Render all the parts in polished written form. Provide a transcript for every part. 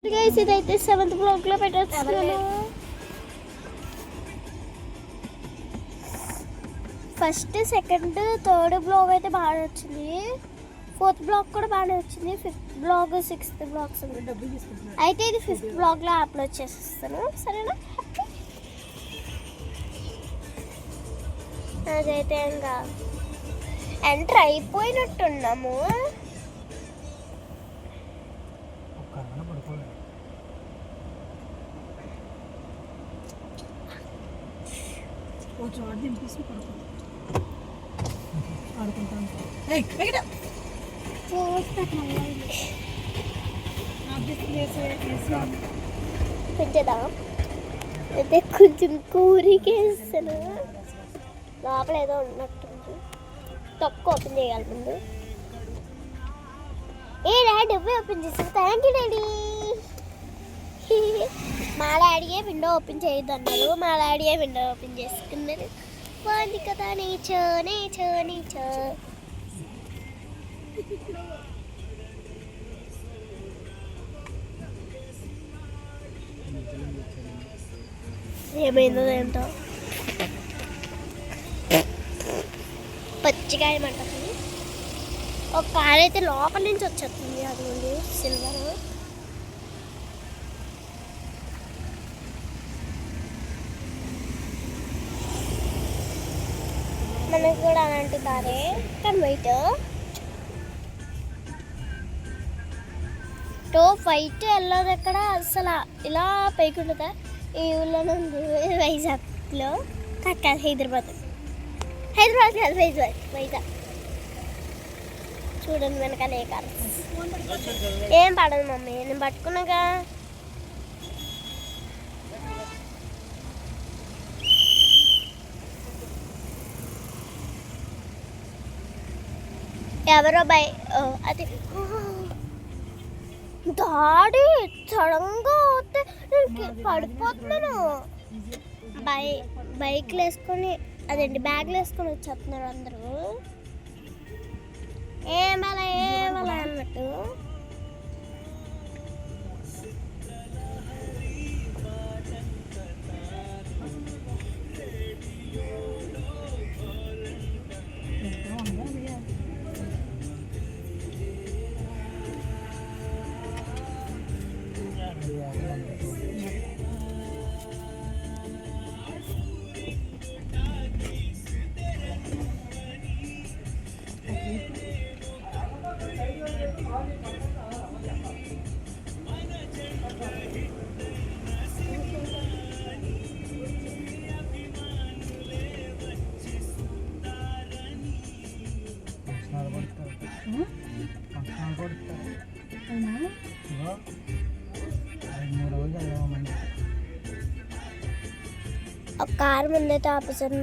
Guys ఇదైతే 7th black లో పెట్టేస్తున్నాను. ఫస్ట్ సెకండ్ థర్డ్ బ్లాక్ అయితే బాగానే వచ్చింది. 4th బ్లాక్ కూడా బాగానే వచ్చింది. 5th బ్లాక్ 6th బ్లాక్స్ అయితే ఇది 5th బ్లాక్ లో అప్లోడ్ చేసేస్తాను. సరేనా? అదైతే ఇంకా ఎంటర్ అయిపోయినట్టున్నాము. పెంచదా అయితే కొంచెం కూరికేస్తాను. లోపల ఏదో ఉన్నట్టుంది. తక్కువ ఓపెన్ చేయాలి ముందు. ఏ డాడీ నువ్వే ఓపెన్ చేసావు. Thank you daddy. మా డాడీయే విండో ఓపెన్ చేయొద్దు అన్నారు. మా డాడీయే విండో ఓపెన్ చేసుకున్నారు. బాగుంది కదా నేచర్ నేచర్ నేచర్. ఏమైందో ఏంటో పచ్చిగా ఏమంటుంది. ఒక కార్ అయితే లోపల నుంచి వచ్చేస్తుంది. అది ఉంది సిల్వర్. మనకు కూడా అలాంటి కారే కానీ వైట్ టాప్ వైట్ వెళ్ళదు. ఎక్కడ అసలు ఇలా పైకి ఉంటుందా? ఈ ఊళ్ళోనే ఉంది, వైజాగ్లో. కాదు హైదరాబాద్ కాదు వైజాగ్. చూడండి వెనకాల ఏ కారు. ఏం పడదు మమ్మీ, నేను పట్టుకున్నాగా. ఎవరో అది దాడి సడన్గా వస్తే నేను పడిపోతున్నాను. బైక్లు వేసుకొని అదేంటి బ్యాగ్లు వేసుకొని వచ్చేస్తున్నారు అందరూ. ఏమలా అన్నట్టు. ఒక కారు ముందైతే ఆపేసారు.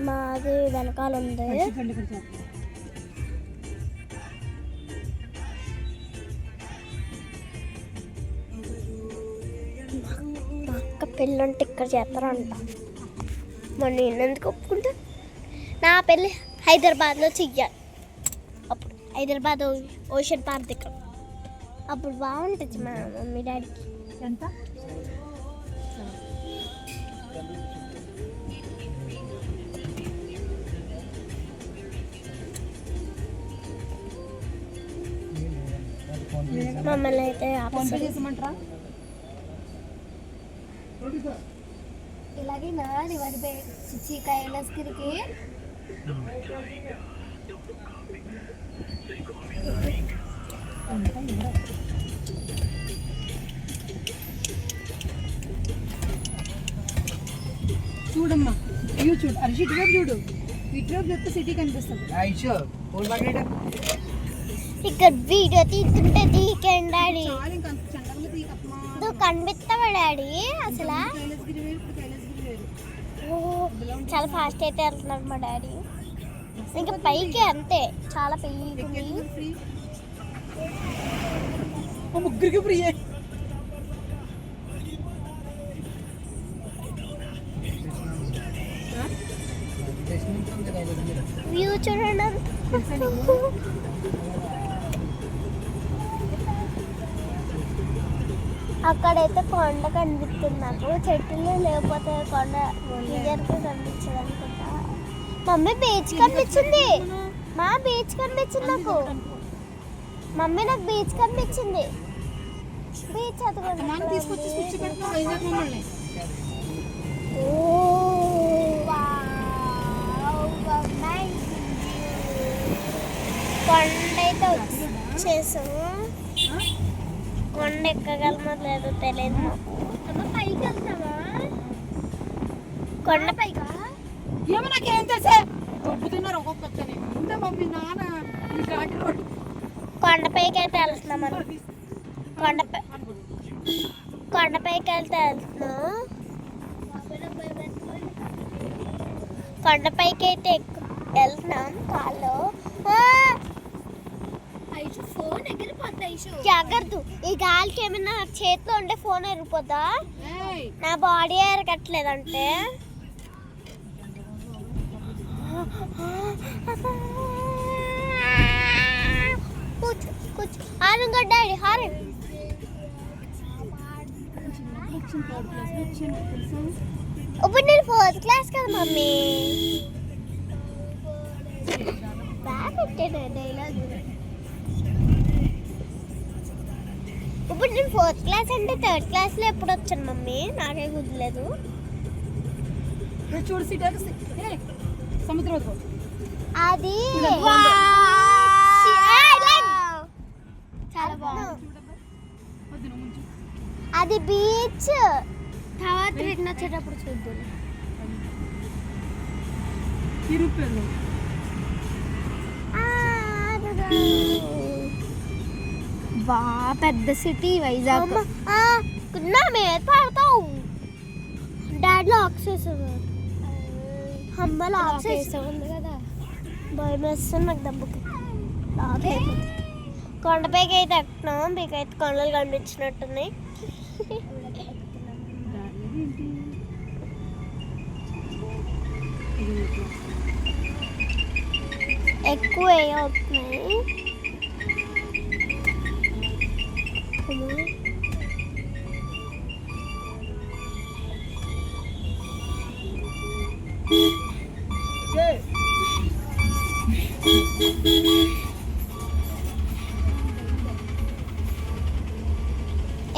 మాది వెనకాల ఉంది. మా అక్క పెళ్ళంటే ఇక్కడ చేస్తారంట. మరి నేను ఎందుకు ఒప్పుకుంటా? నా పెళ్ళి హైదరాబాద్లో చెయ్యాలి. అప్పుడు హైదరాబాద్ ఓషన్ పార్క్ దగ్గర అప్పుడు బాగుంటుంది మా మమ్మీ డాడీకి. ఎంత మమ్మల్ని అయితే ఆపేసమంటారా? ఇలాగే నాది వరి కైలాసగిరికి చూడమ్మా. ఇవి చూడు అరిషి ఇటువైపు చూడు. ఇటువైపు చెప్తే సిటీ కనిపిస్తుంది. ఇక్కడ వీడియో తీస్తుంటే తీకండి డాడీ. నువ్వు కనిపిస్తావా డాడీ? అసలు చాలా ఫాస్ట్ అయితే వెళ్తున్నారు మా డాడీ. ఇంకా పైకి అంతే, చాలా పైకి. ముగ్గురికి ఫ్రీ. వ్యూ చూడండి. అక్కడైతే కొండ కనిపిస్తుంది నాకు, చెట్లు లేకపోతే కొండ క్లియర్గా కనిపించదు అనుకుంటా. మమ్మీ బీచ్ కనిపించింది, మా బీచ్ కనిపించింది నాకు. మమ్మీ నాకు బీచ్ కనిపించింది. బీచ్ నాన్న తీసుకొచ్చి స్విచ్ పెట్టుకో వైజాగ్ మమ్మల్ని. కొండ అయితే వచ్చేసాము. కొండ ఎక్కగలమో లేదో తెలియదు మాకు. పైకి వెళ్తావా? కొండ పైగా ఏమో నాకేం తెలుసా, దొబ్బుతున్నారు ఒక్కొక్కని. ఉంటే మమ్మీ నాన్న ఈ ఘాటి రోడ్డు కొండపైకి అయితే వెళ్తున్నాం మనం. కొండపైకి వెళ్తే వెళ్తున్నాం. కొండపైకి అయితే వెళ్తున్నాం. కాళ్ళు ఫోన్ ఎగిరిపోతాయి. జాగ్రత్త, ఈ గాలికి ఏమైనా చేతిలో ఉండే ఫోన్ ఎగిరిపోద్దా? నా బాడీ ఎరగట్లేదంటే కూర్చో కూర్చో. హారం డాడీ హారం. ఇప్పుడు నేను 4th క్లాస్ కదా మమ్మీ. బాగా పెట్టాను డైలాగ్. ఇప్పుడు నేను 4th క్లాస్ అంటే 3rd క్లాస్లో ఎప్పుడు వచ్చాను మమ్మీ? నాకే గుర్తులేదు. చూడు సీట్ సముద్రం అది చాలా బాగుంది. అది బీచ్. తర్వాత రిటర్న్ వచ్చేటప్పుడు చూద్దాం. బా పెద్ద సిటీ వైజాగ్. నా మీద పడతావు. డాడీ లాక్ చేసావు. అమ్మ లాక్ చేసావు ఉంది కదా. భయం వేస్తుంది నాకు దెబ్బకి. కొండపైకి అయితే ఎక్కుతున్నాం. మీకైతే కొండలు కనిపించినట్టున్నాయి. ఎక్కువ అవుతున్నాయి.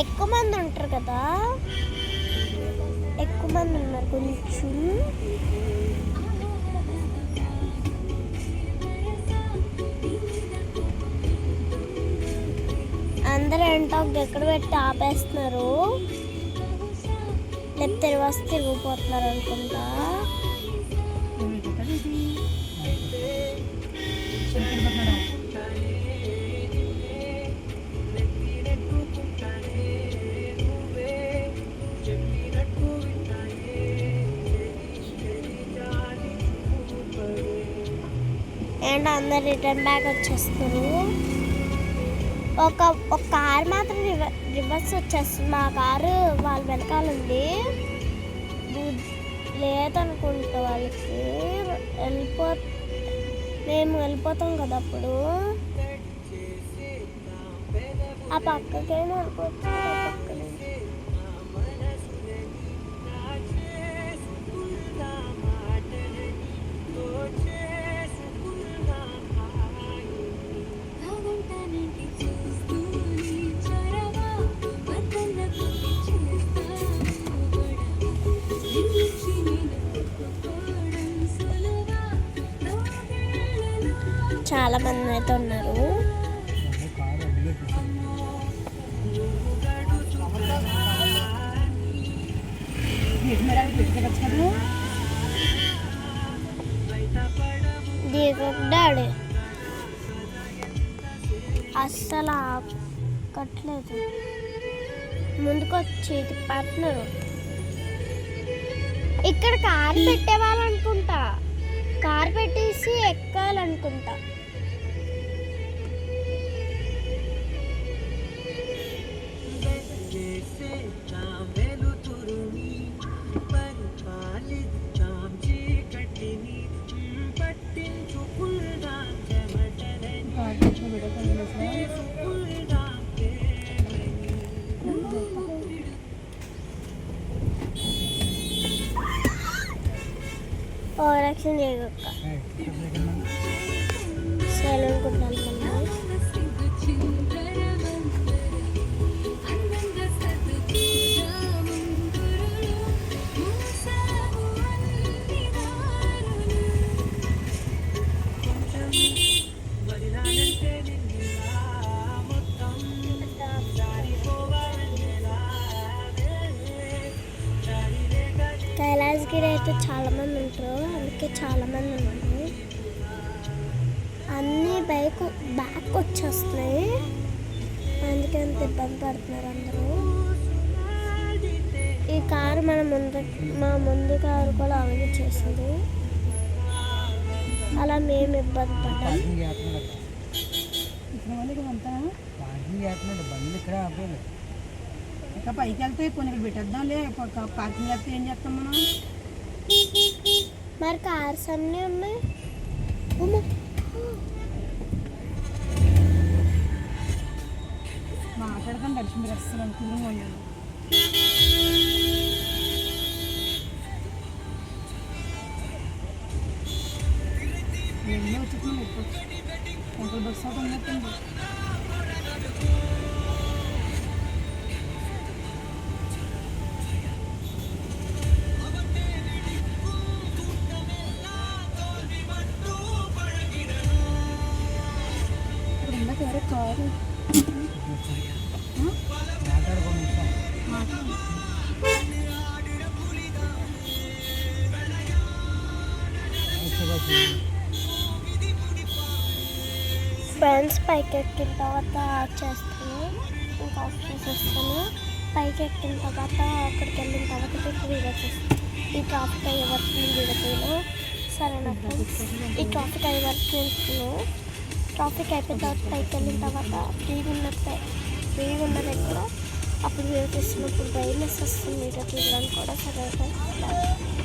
ఎక్కువ మంది ఉంటారు కదా, ఎక్కువ మంది ఉన్నారు కొంచెం. అందరూ ఏంటో ఎక్కడ పెట్టి ఆపేస్తున్నారు. లేకపోతే రివర్స్ తిరిగిపోతున్నారు అనుకుంటా. అండ్ అందరు రిటర్న్ బ్యాక్ వచ్చేస్తారు. ఒక కార్ మాత్రం రివర్స్ వచ్చేస్తుంది. మా కారు వాళ్ళ వెనకాల ఉంది. లేదనుకుంటా వాళ్ళకి. మేము వెళ్ళిపోతాం కదా అప్పుడు. ఆ పక్కకైనా వెళ్ళిపోతాం. ఆ పక్కన చాలా మంది అయితే ఉన్నారు. దిగడ్డాడు అస్సలు ఆకట్లేదు. ముందుకొచ్చి తిప్పేస్తున్నారు. ఇక్కడ కారు పెట్టేవాళ్ళనుకుంటా. కారు పెట్టేసి ఎక్కాలనుకుంటా. ఓవర్ యాక్షన్ చేయక సైలెంట్ ఉండాలి మనం. కైలాసగిరి అయితే చాలామంది ఉంటారు, అందుకే చాలామంది ఉన్నారు. అన్నీ బ్యాక్ వచ్చేస్తున్నాయి, అందుకే అంత ఇబ్బంది పడుతున్నారు అందరూ. ఈ కారు మా ముందు కారు కూడా అలాగే చేసింది, అలా మేము ఇబ్బంది పడ్డాం. ఇంకా పైకి వెళ్తే కొన్ని ఇక్కడ పెట్టేద్దాంలే, పార్కింగ్ చేస్తే ఏం చేస్తాం మనం? మరి కార్స్ అన్నీ ఉన్నాయి. మాట్లాడకండి దర్శనం మీరు అస్సలు అనుకూలంగా ఉండాలి. ఎన్నో వచ్చేస్తున్నాం వెళ్ళిపోవచ్చు. టెంపుల్ బస్ అవుట్ ఉన్నట్టుంది. ఇప్పుడు ఇందాక ఎవరో కారు ఫ్రెండ్స్ పైకి ఎక్కిన తర్వాత ఆఫ్ చేస్తాను, ఇంకా ఆఫ్ చేసేస్తాను. పైకి ఎక్కిన తర్వాత అక్కడికి వెళ్ళిన తర్వాత మీకు వీడియో చేస్తాను. ఈ ట్రాఫిక్ అయ్యే వరకు నేను వీడియో సరేనా ఫ్రెండ్స్? ఈ ట్రాఫిక్ అయ్యే వరకు నేను ట్రాఫిక్ అయిపోయిన తర్వాత పైకి వెళ్ళిన తర్వాత ఫ్రీగా ఉన్న దగ్గర అప్పుడు వీడియో తీస్తున్నప్పుడు భయం వేసేస్తుంది వీడియో తీయడానికి కూడా. సరే